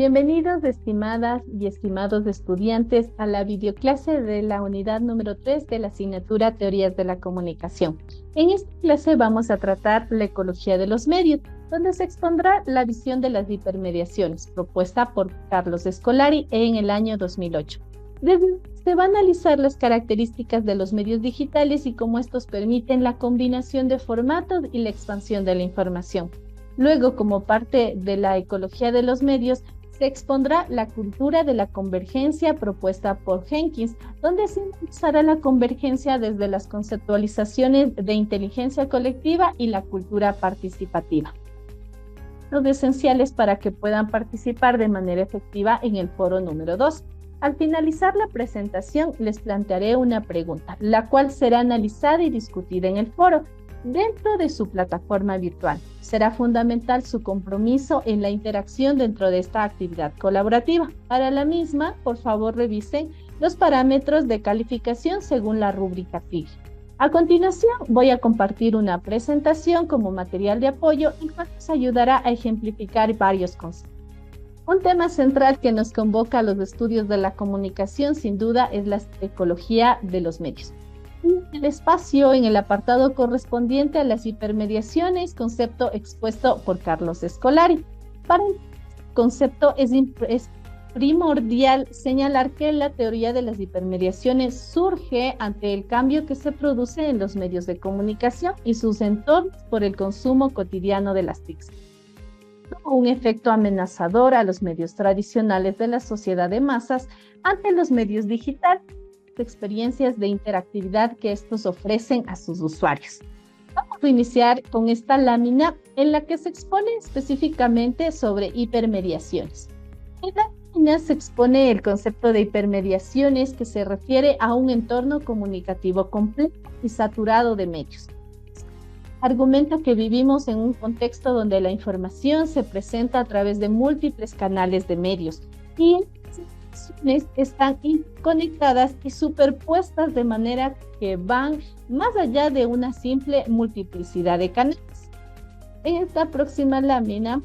Bienvenidos, estimadas y estimados estudiantes, a la videoclase de la unidad número 3 de la asignatura Teorías de la Comunicación. En esta clase vamos a tratar la ecología de los medios, donde se expondrá la visión de las hipermediaciones, propuesta por Carlos Scolari en el año 2008. Se va a analizar las características de los medios digitales y cómo estos permiten la combinación de formatos y la expansión de la información. Luego, como parte de la ecología de los medios, se expondrá la cultura de la convergencia propuesta por Jenkins, donde se analizará la convergencia desde las conceptualizaciones de inteligencia colectiva y la cultura participativa. Los esenciales para que puedan participar de manera efectiva en el foro número 2. Al finalizar la presentación, les plantearé una pregunta, la cual será analizada y discutida en el foro dentro de su plataforma virtual. Será fundamental su compromiso en la interacción dentro de esta actividad colaborativa. Para la misma, por favor, revisen los parámetros de calificación según la rúbrica FIG. A continuación, voy a compartir una presentación como material de apoyo y que nos ayudará a ejemplificar varios conceptos. Un tema central que nos convoca a los estudios de la comunicación, sin duda, es la ecología de los medios. El espacio en el apartado correspondiente a las hipermediaciones, concepto expuesto por Carlos Scolari. Para el concepto es primordial señalar que la teoría de las hipermediaciones surge ante el cambio que se produce en los medios de comunicación y sus entornos por el consumo cotidiano de las TICs. Un efecto amenazador a los medios tradicionales de la sociedad de masas ante los medios digitales, experiencias de interactividad que estos ofrecen a sus usuarios. Vamos a iniciar con esta lámina en la que se expone específicamente sobre hipermediaciones. En la lámina se expone el concepto de hipermediaciones, que se refiere a un entorno comunicativo complejo y saturado de medios. Argumenta que vivimos en un contexto donde la información se presenta a través de múltiples canales de medios y están conectadas y superpuestas de manera que van más allá de una simple multiplicidad de canales. En esta próxima lámina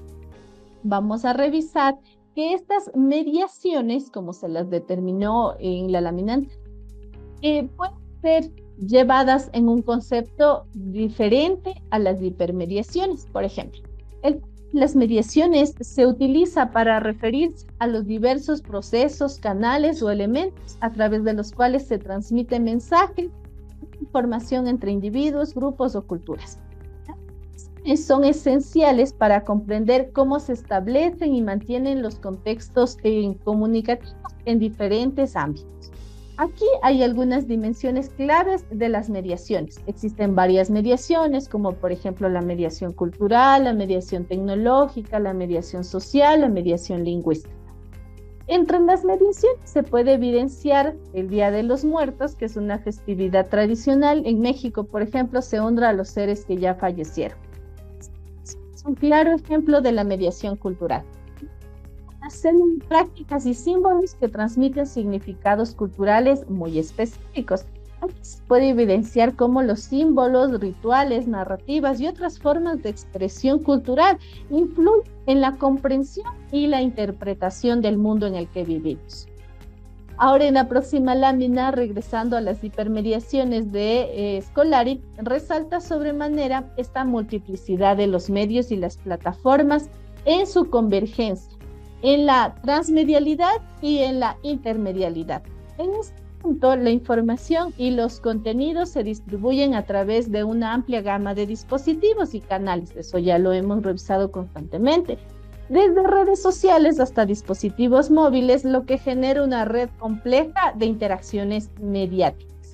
vamos a revisar que estas mediaciones, como se las determinó en la lámina anterior, pueden ser llevadas en un concepto diferente a las hipermediaciones. Por ejemplo, las mediaciones se utiliza para referirse a los diversos procesos, canales o elementos a través de los cuales se transmite mensaje, información entre individuos, grupos o culturas. Son esenciales para comprender cómo se establecen y mantienen los contextos comunicativos en diferentes ámbitos. Aquí hay algunas dimensiones claves de las mediaciones. Existen varias mediaciones, como por ejemplo la mediación cultural, la mediación tecnológica, la mediación social, la mediación lingüística. Entre las mediaciones se puede evidenciar el Día de los Muertos, que es una festividad tradicional. En México, por ejemplo, se honra a los seres que ya fallecieron. Es un claro ejemplo de la mediación cultural. Hacen prácticas y símbolos que transmiten significados culturales muy específicos. Aquí se puede evidenciar cómo los símbolos, rituales, narrativas y otras formas de expresión cultural influyen en la comprensión y la interpretación del mundo en el que vivimos. Ahora, en la próxima lámina, regresando a las hipermediaciones de Scolari, resalta sobremanera esta multiplicidad de los medios y las plataformas en su convergencia, en la transmedialidad y en la intermedialidad. En este punto, la información y los contenidos se distribuyen a través de una amplia gama de dispositivos y canales. Eso ya lo hemos revisado constantemente. Desde redes sociales hasta dispositivos móviles, lo que genera una red compleja de interacciones mediáticas.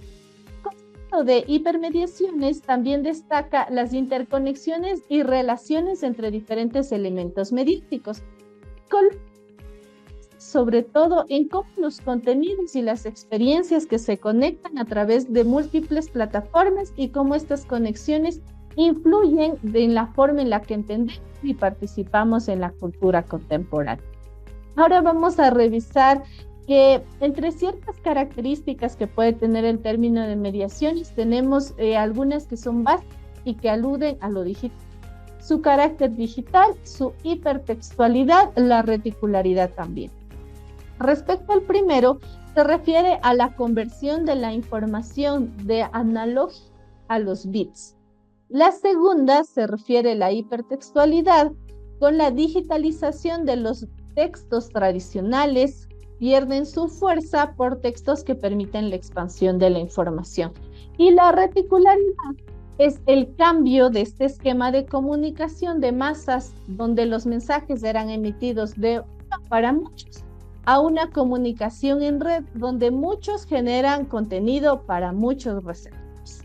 El concepto de hipermediaciones también destaca las interconexiones y relaciones entre diferentes elementos mediáticos, sobre todo en cómo los contenidos y las experiencias que se conectan a través de múltiples plataformas y cómo estas conexiones influyen en la forma en la que entendemos y participamos en la cultura contemporánea. Ahora vamos a revisar que entre ciertas características que puede tener el término de mediaciones, tenemos algunas que son básicas y que aluden a lo digital. su carácter digital, su hipertextualidad, la reticularidad también. Respecto al primero, se refiere a la conversión de la información de analógica a los bits. La segunda se refiere a la hipertextualidad, con la digitalización de los textos tradicionales, pierden su fuerza por textos que permiten la expansión de la información. Y la reticularidad es el cambio de este esquema de comunicación de masas, donde los mensajes eran emitidos de uno para muchos, a una comunicación en red, donde muchos generan contenido para muchos receptores.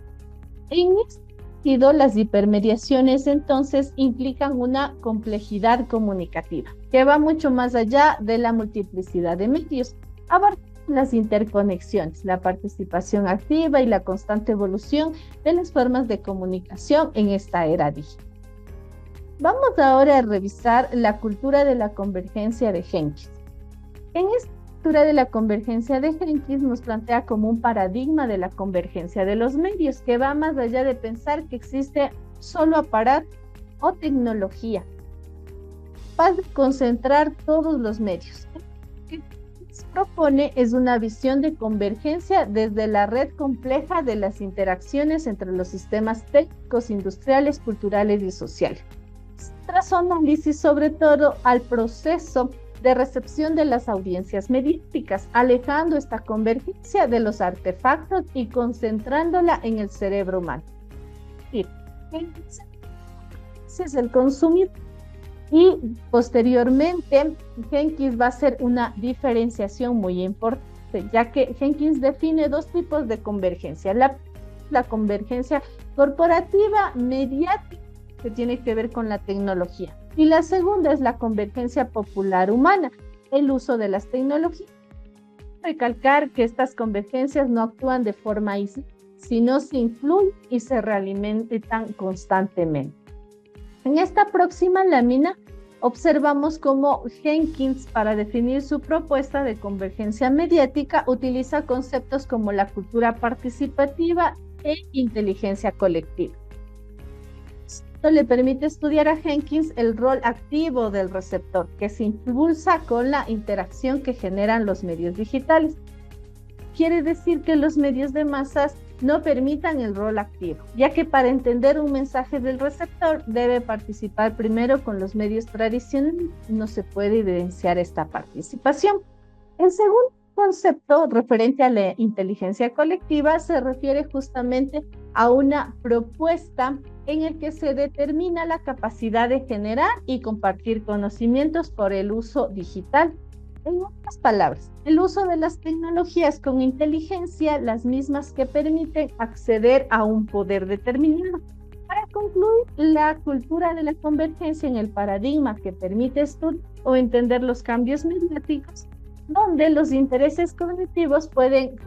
En este sentido, las hipermediaciones entonces implican una complejidad comunicativa, que va mucho más allá de la multiplicidad de medios, abarca las interconexiones, la participación activa y la constante evolución de las formas de comunicación en esta era digital. Vamos ahora a revisar la cultura de la convergencia de Jenkins. En esta cultura de la convergencia de Jenkins nos plantea como un paradigma de la convergencia de los medios, que va más allá de pensar que existe solo aparato o tecnología capaz de concentrar todos los medios. Propone es una visión de convergencia desde la red compleja de las interacciones entre los sistemas técnicos, industriales, culturales y sociales. Tras un análisis sobre todo al proceso de recepción de las audiencias mediáticas, alejando esta convergencia de los artefactos y concentrándola en el cerebro humano. Ese es el consumidor. Y posteriormente, Jenkins va a hacer una diferenciación muy importante, ya que Jenkins define dos tipos de convergencia. La convergencia corporativa mediática, que tiene que ver con la tecnología. Y la segunda es la convergencia popular humana, el uso de las tecnologías. Recalcar que estas convergencias no actúan de forma aislada, sino se influyen y se realimentan constantemente. En esta próxima lámina observamos cómo Jenkins, para definir su propuesta de convergencia mediática, utiliza conceptos como la cultura participativa e inteligencia colectiva. Esto le permite estudiar a Jenkins el rol activo del receptor, que se impulsa con la interacción que generan los medios digitales. Quiere decir que los medios de masas no permitan el rol activo, ya que para entender un mensaje del receptor debe participar primero con los medios tradicionales, no se puede evidenciar esta participación. El segundo concepto referente a la inteligencia colectiva se refiere justamente a una propuesta en el que se determina la capacidad de generar y compartir conocimientos por el uso digital. En otras palabras, el uso de las tecnologías con inteligencia, las mismas que permiten acceder a un poder determinado. Para concluir, la cultura de la convergencia en el paradigma que permite estudiar o entender los cambios mediáticos, donde los intereses cognitivos pueden ser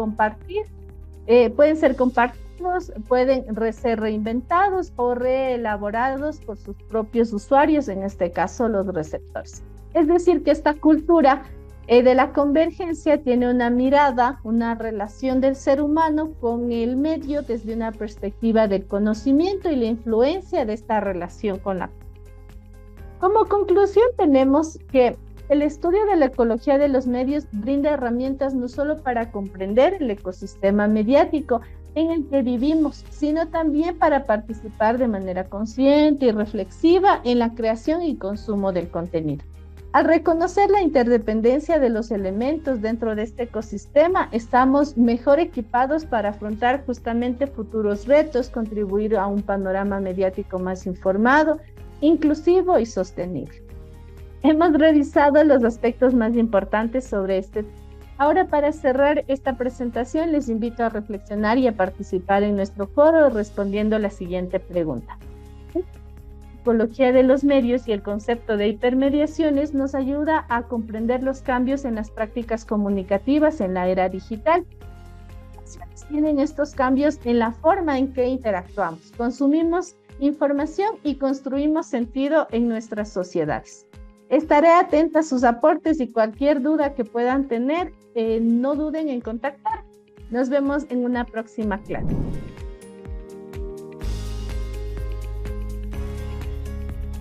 compartidos, pueden ser reinventados o reelaborados por sus propios usuarios, en este caso los receptores. Es decir, que esta cultura de la convergencia tiene una mirada, una relación del ser humano con el medio desde una perspectiva del conocimiento y la influencia de esta relación con la. Como conclusión, tenemos que el estudio de la ecología de los medios brinda herramientas no solo para comprender el ecosistema mediático en el que vivimos, sino también para participar de manera consciente y reflexiva en la creación y consumo del contenido. Al reconocer la interdependencia de los elementos dentro de este ecosistema, estamos mejor equipados para afrontar justamente futuros retos, contribuir a un panorama mediático más informado, inclusivo y sostenible. Hemos revisado los aspectos más importantes sobre este tema. Ahora, para cerrar esta presentación, les invito a reflexionar y a participar en nuestro foro respondiendo a la siguiente pregunta. La ecología de los medios y el concepto de hipermediaciones nos ayuda a comprender los cambios en las prácticas comunicativas en la era digital. ¿Qué tienen estos cambios en la forma en que interactuamos, consumimos información y construimos sentido en nuestras sociedades? Estaré atenta a sus aportes y cualquier duda que puedan tener, no duden en contactar. Nos vemos en una próxima clase.